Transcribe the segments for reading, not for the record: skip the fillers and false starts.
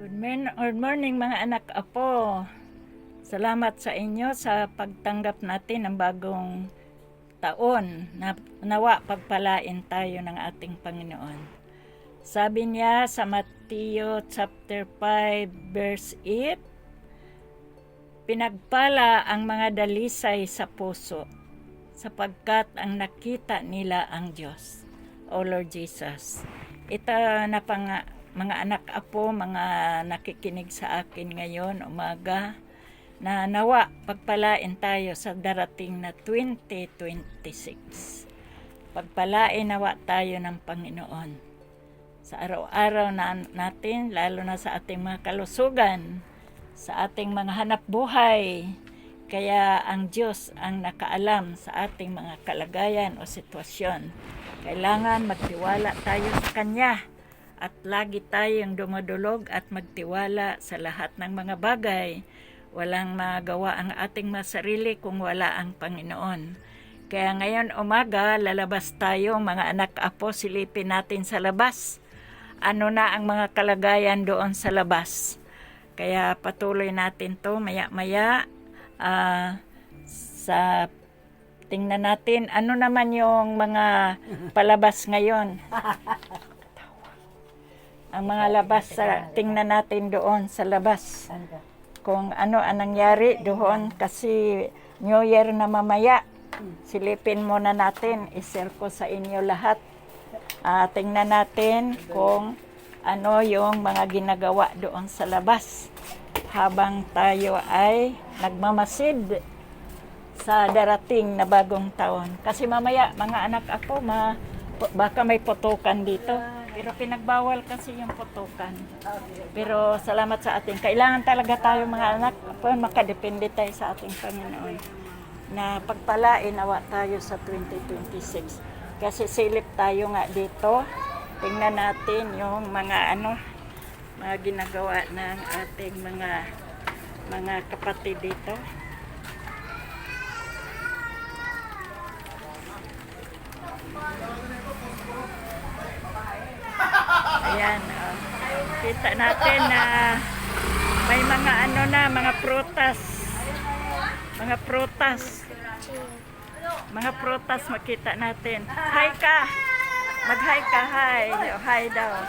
Good morning mga anak apo. Salamat sa inyo sa pagtanggap natin ng bagong taon. Nawa pagpalain tayo ng ating Panginoon. Sabi niya sa Mateo chapter 5 verse 8, pinagpala ang mga dalisay sa puso sapagkat ang nakita nila ang Diyos. O Lord Jesus, ito na mga anak apo, mga nakikinig sa akin ngayon umaga, na nawa pagpalain tayo sa darating na 2026. Pagpalain nawa tayo ng Panginoon sa araw-araw natin, lalo na sa ating mga kalusugan, sa ating mga hanap buhay. Kaya ang Diyos ang nakaalam sa ating mga kalagayan o sitwasyon. Kailangan magtiwala tayo sa Kanya at lagi tayong dumudulog at magtiwala sa lahat ng mga bagay. Walang magawa ang ating masarili kung wala ang Panginoon. Kaya ngayon umaga, lalabas tayo mga anak apo, silipin natin sa labas. Ano na ang mga kalagayan doon sa labas. Kaya patuloy natin to maya-maya. Tingnan natin ano naman yung mga palabas ngayon. Ang mga labas, tingnan natin doon sa labas. Kung ano ang nangyari doon kasi New Year na mamaya. Silipin muna natin, i-share ko sa inyo lahat. Tingnan natin kung ano yung mga ginagawa doon sa labas habang tayo ay nagmamasid sa darating na bagong taon. Kasi mamaya mga anak ako, baka may putukan dito. Pero pinagbawal kasi yung putukan. Pero salamat sa ating. Kailangan talaga tayo mga anak, makadepende tayo sa ating Panginoon. Na pagpalain nawa tayo sa 2026. Kasi silip tayo nga dito. Tingnan natin yung mga mga ginagawa ng ating mga kapatid dito. Ayan, kita natin na may mga mga prutas. Mga prutas makita natin. Hi ka! Mag-hi ka, hi. Hi daw.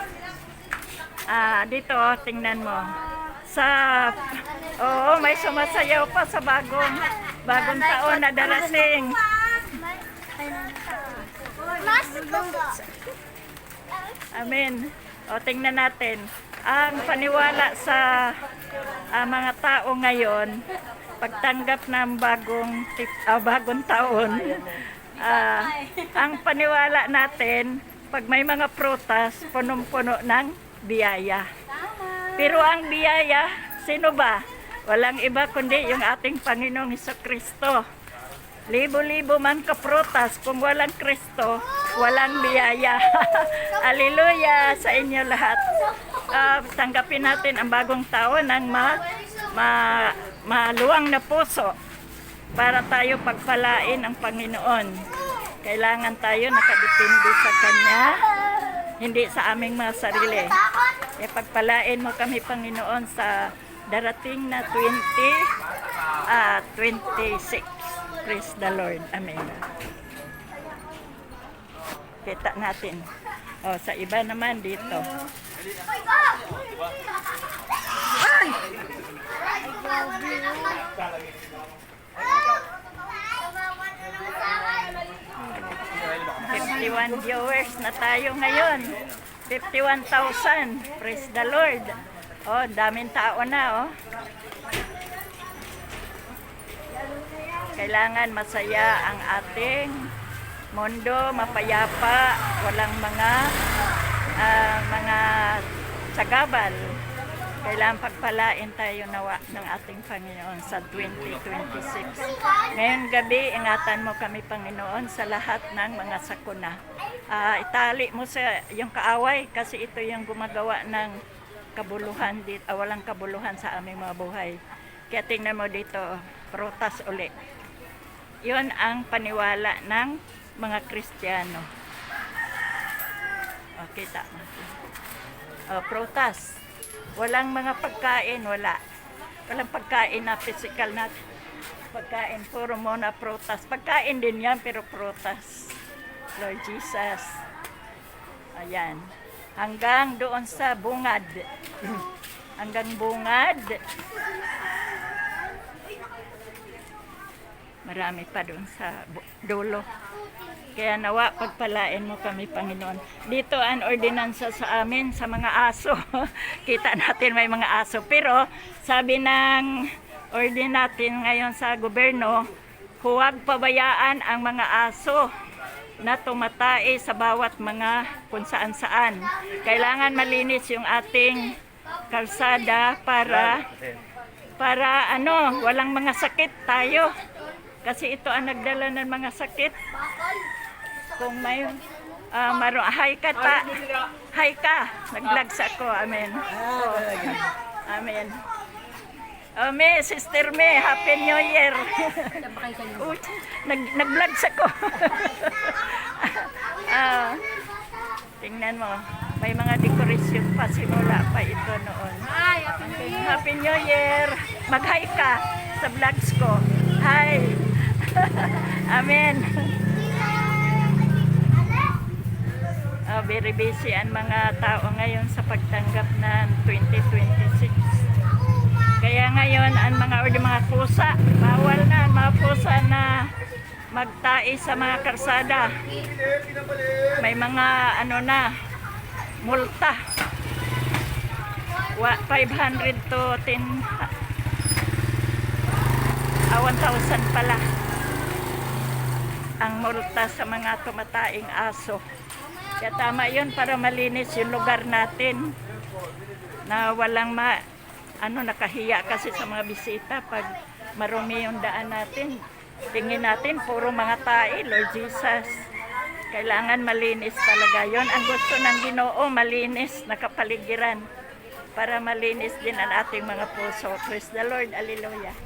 Dito, tingnan mo. May sumasayaw pa sa bagong taon na darating. Amen. Tingnan natin. Ang paniwala sa mga tao ngayon, pagtanggap ng bagong taon, ang paniwala natin, pag may mga prutas, punong-puno ng biyaya. Pero ang biyaya, sino ba? Walang iba kundi yung ating Panginoong Hesukristo. Libo-libo man ka prutas, kung walang Kristo, walang biyaya. Hallelujah sa inyo lahat. Tanggapin natin ang bagong taon ng maluwang na puso para tayo pagpalain ang Panginoon. Kailangan tayo nakadepende sa Kanya, hindi sa aming mga sarili. Pagpalain mo kami, Panginoon, sa darating na 2026. Praise the Lord. Amen. Kita natin. Sa iba naman dito. Ay! 51 viewers na tayo ngayon. 51,000. Praise the Lord. Daming tao na, Kailangan masaya ang ating mundo, mapayapa, walang mga sagabal. Kailangan pagpalain tayo nawa ng ating Panginoon sa 2026. Ngayong gabi, ingatan mo kami, Panginoon, sa lahat ng mga sakuna. Itali mo sa yung kaaway kasi ito yung gumagawa ng kabuluhan dito, walang kabuluhan sa aming mga buhay. Kaya tingnan mo dito, prutas uli. Yun ang paniwala ng mga Kristiyano. Kita mo. Prutas. Walang mga pagkain, wala. Walang pagkain na physical na pagkain. Puro muna prutas. Pagkain din yan, pero prutas. Lord Jesus. Ayan. Hanggang doon sa bungad. Hanggang bungad. Marami pa doon sa dulo. Kaya nawa, pagpalain mo kami, Panginoon. Dito ang ordinansa sa amin, sa mga aso. Kita natin may mga aso. Pero sabi ng ordinatin ngayon sa gobyerno, huwag pabayaan ang mga aso na tumatay sa bawat mga kung saan-saan. Kailangan malinis yung ating kalsada para walang mga sakit tayo. Kasi ito ang nagdala ng mga sakit. Kung may hi ka ta. Hi ka. Nag-vlogs ako. Amen. Amen. May sister me, Happy New Year. Nag-vlogs ako. Tingnan mo. May mga dekorasyon pa. Simula pa ito noon. Happy New Year. Mag-hi ka sa vlogs ko. Hi. Amen. Very busy ang mga tao ngayon sa pagtanggap ng 2026. Kaya ngayon ang mga pusa, bawal na ang mga pusa na magtai sa mga karsada. May mga multa. 500 to 1,000 pala ang multa sa mga tumataing aso. Kaya tama yun para malinis yung lugar natin na walang nakahiya kasi sa mga bisita pag marumi yung daan natin. Tingin natin puro mga tae, Lord Jesus. Kailangan malinis talaga yon. Ang gusto ng Ginoo, malinis na kapaligiran para malinis din ang ating mga puso. Praise the Lord. Hallelujah.